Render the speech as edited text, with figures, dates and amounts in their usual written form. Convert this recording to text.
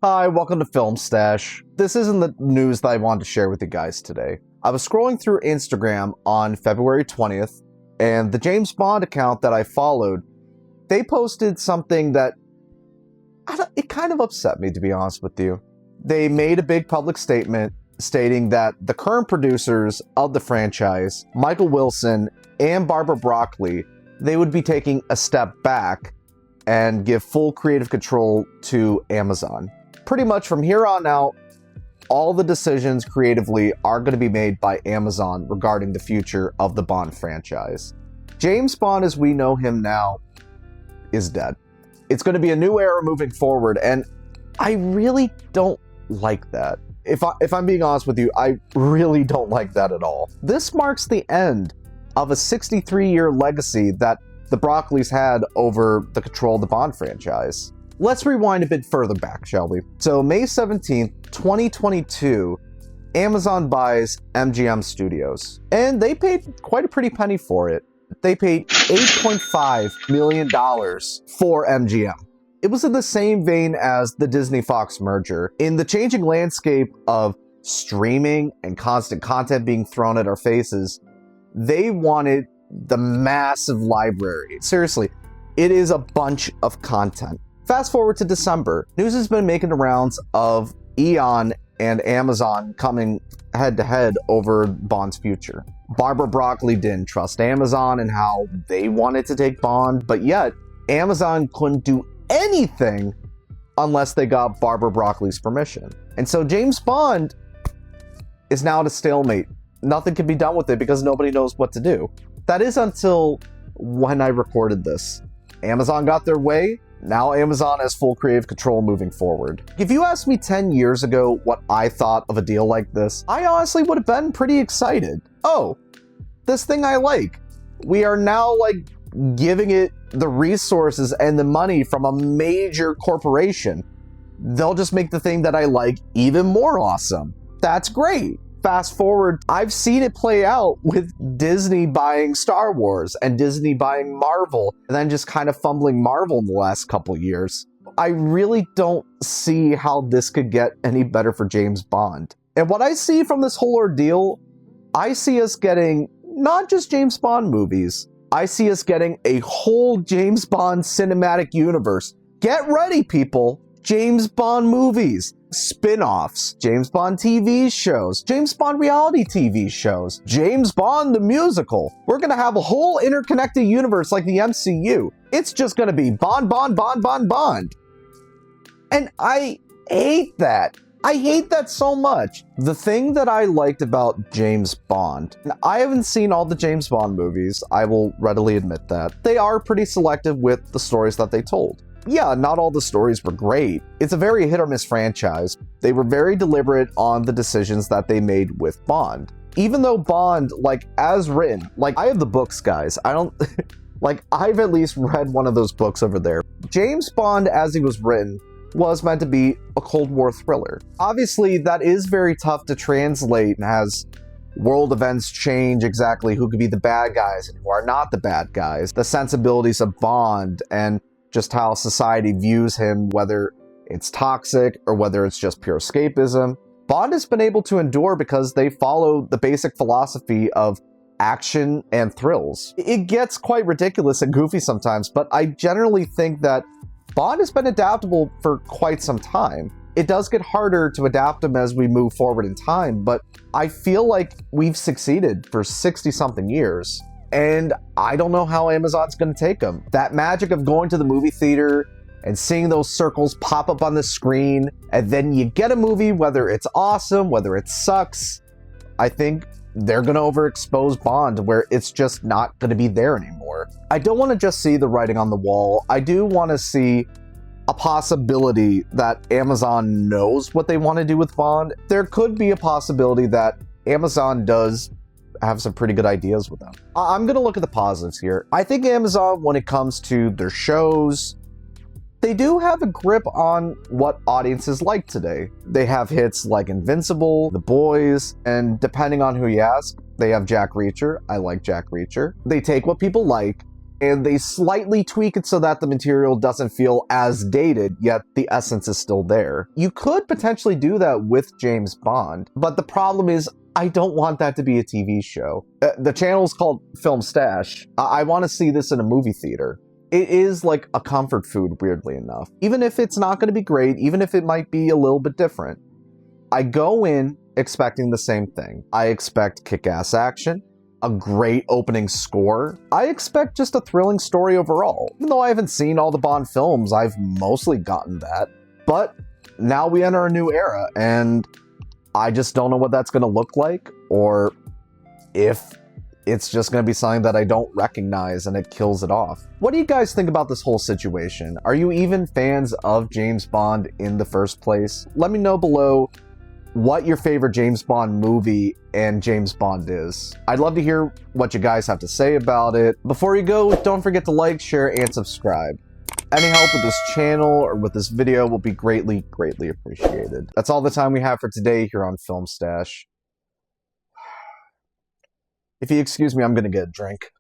Hi, welcome to Film Stash. This isn't the news that I wanted to share with you guys today. I was scrolling through Instagram on February 20th, and the James Bond account that I followed, they posted something that it kind of upset me, to be honest with you. They made a big public statement stating that the current producers of the franchise, Michael Wilson and Barbara Broccoli, they would be taking a step back and give full creative control to Amazon. Pretty much from here on out, all the decisions creatively are going to be made by Amazon regarding the future of the Bond franchise. James Bond as we know him now is dead. It's going to be a new era moving forward, and I really don't like that. If I'm being honest with you, I really don't like that at all. This marks the end of a 63-year legacy that the Broccoli's had over the control of the Bond franchise. Let's rewind a bit further back, shall we? So May 17th, 2022, Amazon buys MGM Studios, and they paid quite a pretty penny for it. They paid $8.5 million for MGM. It was in the same vein as the Disney-Fox merger. In the changing landscape of streaming and constant content being thrown at our faces, they wanted the massive library. Seriously, it is a bunch of content. Fast forward to December, news has been making the rounds of Eon and Amazon coming head-to-head over Bond's future. Barbara Broccoli didn't trust Amazon and how they wanted to take Bond, but yet Amazon couldn't do anything unless they got Barbara Broccoli's permission. And so James Bond is now at a stalemate. Nothing can be done with it because nobody knows what to do. That is until when I recorded this. Amazon got their way. Now Amazon has full creative control moving forward. If you asked me 10 years ago what I thought of a deal like this, I honestly would have been pretty excited. Oh, this thing I like. We are now giving it the resources and the money from a major corporation. They'll just make the thing that I like even more awesome. That's great. Fast forward, I've seen it play out with Disney buying Star Wars and Disney buying Marvel, and then just kind of fumbling Marvel in the last couple years. I really don't see how this could get any better for James Bond. And what I see from this whole ordeal, I see us getting not just James Bond movies, I see us getting a whole James Bond cinematic universe. Get ready, people! James Bond movies, spin-offs, James Bond TV shows, James Bond reality TV shows, James Bond the musical. We're gonna have a whole interconnected universe like the MCU. It's just gonna be Bond, Bond, Bond, Bond, Bond. And I hate that. I hate that so much. The thing that I liked about James Bond, and I haven't seen all the James Bond movies, I will readily admit that. They are pretty selective with the stories that they told. Yeah, not all the stories were great. It's a very hit or miss franchise. They were very deliberate on the decisions that they made with Bond. Even though Bond, as written, I have the books, guys. I don't, I've at least read one of those books over there. James Bond, as he was written, was meant to be a Cold War thriller. Obviously, that is very tough to translate as world events change exactly who could be the bad guys and who are not the bad guys. The sensibilities of Bond and just how society views him, whether it's toxic or whether it's just pure escapism. Bond has been able to endure because they follow the basic philosophy of action and thrills. It gets quite ridiculous and goofy sometimes, but I generally think that Bond has been adaptable for quite some time. It does get harder to adapt him as we move forward in time, but I feel like we've succeeded for 60-something years. And I don't know how Amazon's going to take them. That magic of going to the movie theater and seeing those circles pop up on the screen, and then you get a movie, whether it's awesome, whether it sucks, I think they're going to overexpose Bond where it's just not going to be there anymore. I don't want to just see the writing on the wall. I do want to see a possibility that Amazon knows what they want to do with Bond. There could be a possibility that Amazon does have some pretty good ideas with them. I'm going to look at the positives here. I think Amazon, when it comes to their shows, they do have a grip on what audiences like today. They have hits like Invincible, The Boys, and depending on who you ask, they have Jack Reacher. I like Jack Reacher. They take what people like and they slightly tweak it so that the material doesn't feel as dated, yet the essence is still there. You could potentially do that with James Bond, but the problem is I don't want that to be a TV show. The channel's called Film Stash. I want to see this in a movie theater. It is like a comfort food, weirdly enough. Even if it's not going to be great, even if it might be a little bit different, I go in expecting the same thing. I expect kick-ass action, a great opening score. I expect just a thrilling story overall. Even though I haven't seen all the Bond films, I've mostly gotten that. But now we enter a new era, and I just don't know what that's going to look like, or if it's just going to be something that I don't recognize and it kills it off. What do you guys think about this whole situation? Are you even fans of James Bond in the first place? Let me know below what your favorite James Bond movie and James Bond is. I'd love to hear what you guys have to say about it. Before you go, don't forget to like, share, and subscribe. Any help with this channel or with this video will be greatly, greatly appreciated. That's all the time we have for today here on Film Stash. If you excuse me, I'm gonna get a drink.